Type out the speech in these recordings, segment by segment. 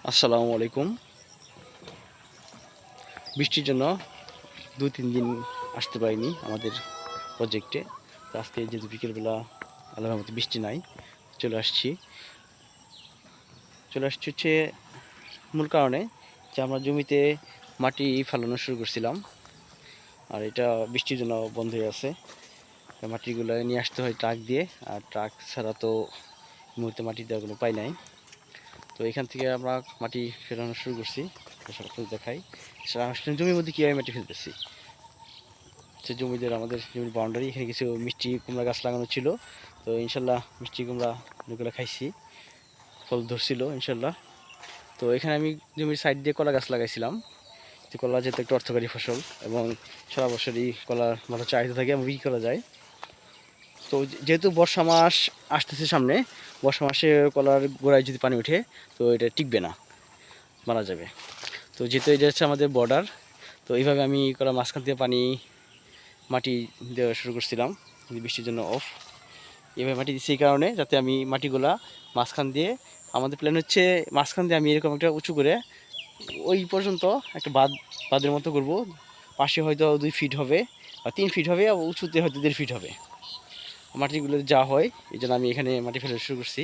আসসালামু আলাইকুম। বৃষ্টির জন্য 2-3 দিন আসতে পারিনি আমাদের প্রজেক্টে। তো আজকে যেহেতু বিকেলবেলা আল্লাহর রহমতে বৃষ্টি নাই, চলে আসছি। হচ্ছে মূল কারণে যে আমরা জমিতে মাটি ফেলানো শুরু করছিলাম, আর এটা বৃষ্টির জন্য বন্ধ হয়ে আছে। মাটিগুলো নিয়ে আসতে হয় ট্রাক দিয়ে, আর ট্রাক ছাড়া তো এই মুহূর্তে মাটি দেওয়ার কোনো উপায় নাই। তো এখান থেকে আমরা মাটি ফেলানো শুরু করছি। দেখাই জমির মধ্যে কীভাবে মাটি ফেলতেছি। সে জমিদের আমাদের জমির বাউন্ডারি, এখানে কিছু মিষ্টি কুমড়া গাছ লাগানো ছিল। তো ইনশাল্লাহ মিষ্টি কুমড়া যেগুলো খাইছি, ফল ধরছিল ইনশাল্লাহ। তো এখানে আমি জমির সাইড দিয়ে কলা গাছ লাগাইছিলাম, যে কলা যেহেতু একটা অর্থকারী ফসল এবং সারা বছরই কলার ভালো চাহিদা থাকে এবং বিক্রি করা যায়। তো যেহেতু বর্ষা মাস আসতেছে সামনে, বর্ষা মাসে কলার গোড়ায় যদি পানি ওঠে তো এটা টিকবে না, মারা যাবে। তো যেহেতু এটা হচ্ছে আমাদের বর্ডার, তো এইভাবে আমি কলা মাঝখান থেকে মাটি দেওয়া শুরু করছিলাম। বৃষ্টির জন্য অফ এভাবে মাটি দিচ্ছি এই কারণে, যাতে আমি মাটিগুলা মাঝখান দিয়ে, আমাদের প্ল্যান হচ্ছে মাঝখান দিয়ে আমি এরকম একটা উঁচু করে ওই পর্যন্ত একটা বাঁধের মতো করব। পাশে হয়তো 2 ফিট হবে বা 3 ফিট হবে, আর উঁচুতে হয়তো 1.5 ফিট হবে। মাটিগুলো যা হয় এই জন্য আমি এখানে মাটি ফেলে শুরু করছি।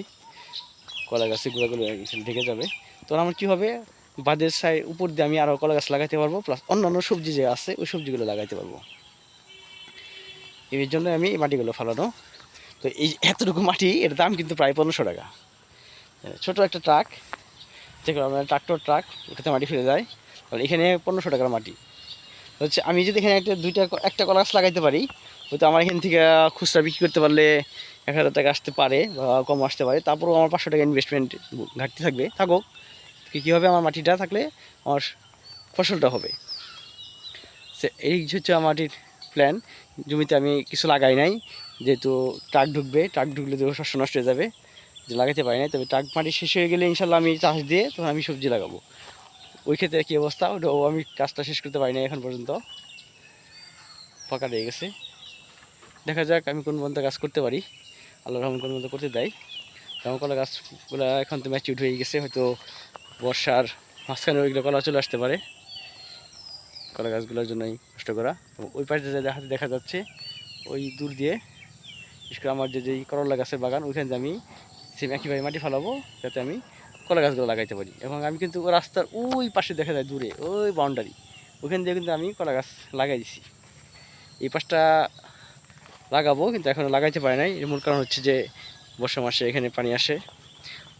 কলা গাছের গোড়াগুলো ঢেকে যাবে। তো আমার কী হবে, বাঁধের উপর দিয়ে আমি আরও কলা গাছ লাগাইতে পারবো, প্লাস অন্যান্য সবজি যে আছে ওই সবজিগুলো লাগাইতে পারবো। এর জন্য আমি মাটিগুলো ফালানো। তো এই এতটুকু মাটি, এর দাম কিন্তু প্রায় 1500 টাকা। ছোট একটা ট্রাক, যেগুলো আমরা ট্রাক ওটাতে মাটি ফেলে যায়, তাহলে এখানে 1500 টাকার মাটি হচ্ছে। আমি যদি এখানে একটা কলা গাছ লাগাইতে পারি, হয়তো আমার এখান থেকে খুচরা বিক্রি করতে পারলে 1000 টাকা আসতে পারে বা কম আসতে পারে। তারপরেও আমার 500 টাকা ইনভেস্টমেন্ট ঘাটতি থাকুক, কী হবে, আমার মাটিটা থাকলে আমার ফসলটা হবে। এই হচ্ছে আমার মাটির প্ল্যান। জমিতে আমি কিছু লাগাই নাই, যেহেতু ট্রাক ঢুকলে তো শস্য নষ্ট হয়ে যাবে, যে লাগাতে পারি নাই। তবে ট্রাক মাটি শেষ হয়ে গেলে ইনশাল্লাহ আমি চাষ দিয়ে তখন আমি সবজি লাগাবো। ওই ক্ষেত্রে কী অবস্থা, ওটাও আমি কাজটা শেষ করতে পারি না এখন পর্যন্ত, ফাঁকা রয়ে গেছে। দেখা যাক আমি কোন পর্যন্ত কাজ করতে পারি, আল্লাহর রহমান কোন পর্যন্ত করতে দেয়। তেমন কলা গাছগুলো এখন তো ম্যাচিউড হয়ে গেছে, হয়তো বর্ষার মাঝখানে ওইগুলো কলা চলে আসতে পারে। কলা গাছগুলোর জন্যই কষ্ট করা। ওই পাশে দেখা যাচ্ছে ওই দূর দিয়ে, বিশেষ করে আমার যেই করলা গাছের বাগান, ওইখান দিয়ে আমি সেম একইভাবে মাটি ফেলাবো, যাতে আমি কলা গাছগুলো লাগাইতে পারি। এবং আমি কিন্তু রাস্তার ওই পাশে দেখা যায় দূরে ওই বাউন্ডারি, ওইখান দিয়ে কিন্তু আমি কলা গাছ লাগাই দিছি। এই পাশটা লাগাবো, কিন্তু এখনও লাগাইতে পারি নাই। এর মূল কারণ হচ্ছে যে বর্ষা মাসে এখানে পানি আসে,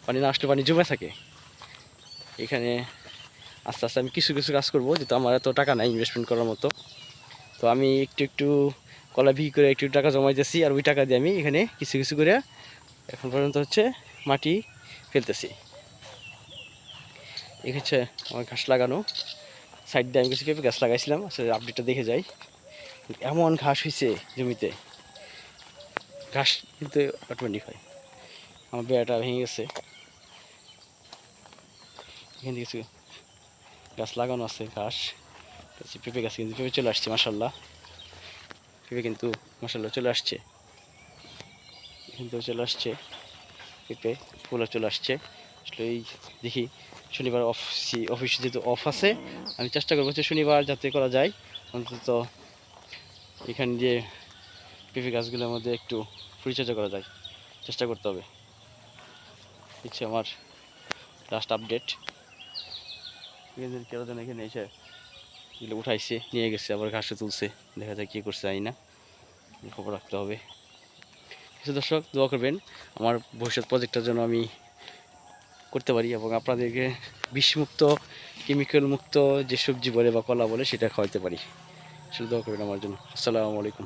পানি না আসলে পানি জমে থাকে এখানে। আস্তে আস্তে আমি কিছু কাজ করবো, যেহেতু আমার এত টাকা নাই ইনভেস্টমেন্ট করার মতো। তো আমি একটু কলা বিক্রি করে একটু টাকা জমাইতেছি, আর ওই টাকা দিয়ে আমি এখানে কিছু করে এখন পর্যন্ত হচ্ছে মাটি ফেলতেছি। এই হচ্ছে আমার ঘাস লাগানো। সাইড দিয়ে আমি কিছু পেঁপে গাছ লাগাইছিলাম, আসলে আপডেটটা দেখে যাই। এমন ঘাস হয়েছে জমিতে, ঘাস কিন্তু অটোমেটিক হয়। আমার বেড়াটা ভেঙে গেছে, এখান থেকে কিছু গাছ লাগানো আছে, ঘাস পেঁপে গাছ কিন্তু পেঁপে চলে আসছে মাসাল্লাহ। পেঁপে কিন্তু মাসাল্লাহ চলে আসছে, কিন্তু চলে আসছে পেঁপে, ফুলও চলে আসছে। আসলে এই দেখি শনিবার অফিস যেহেতু অফ আছে, আমি চেষ্টা করবো যে শনিবার যাতে করা যায়, অন্তত এখানে দিয়ে পেঁপে গাছগুলোর মধ্যে একটু পরিচর্যা করা যায়, চেষ্টা করতে হবে। হচ্ছে আমার লাস্ট আপডেট। কেউ যেন এখানে এসে এগুলো উঠাইছে নিয়ে গেছে, আবার ঘাসে তুলছে, দেখা যায় কী করছে জানি না, খবর রাখতে হবে। কিছু দর্শক দোয়া করবেন আমার ভবিষ্যৎ প্রজেক্টটার জন্য আমি করতে পারি, এবং আপনাদেরকে বিষমুক্ত কেমিক্যাল মুক্ত যে সবজি বলে বা কলা বলে সেটা খাওয়াতে পারি। আসলে দোয়া করবেন আমার জন্য। আসসালামু আলাইকুম।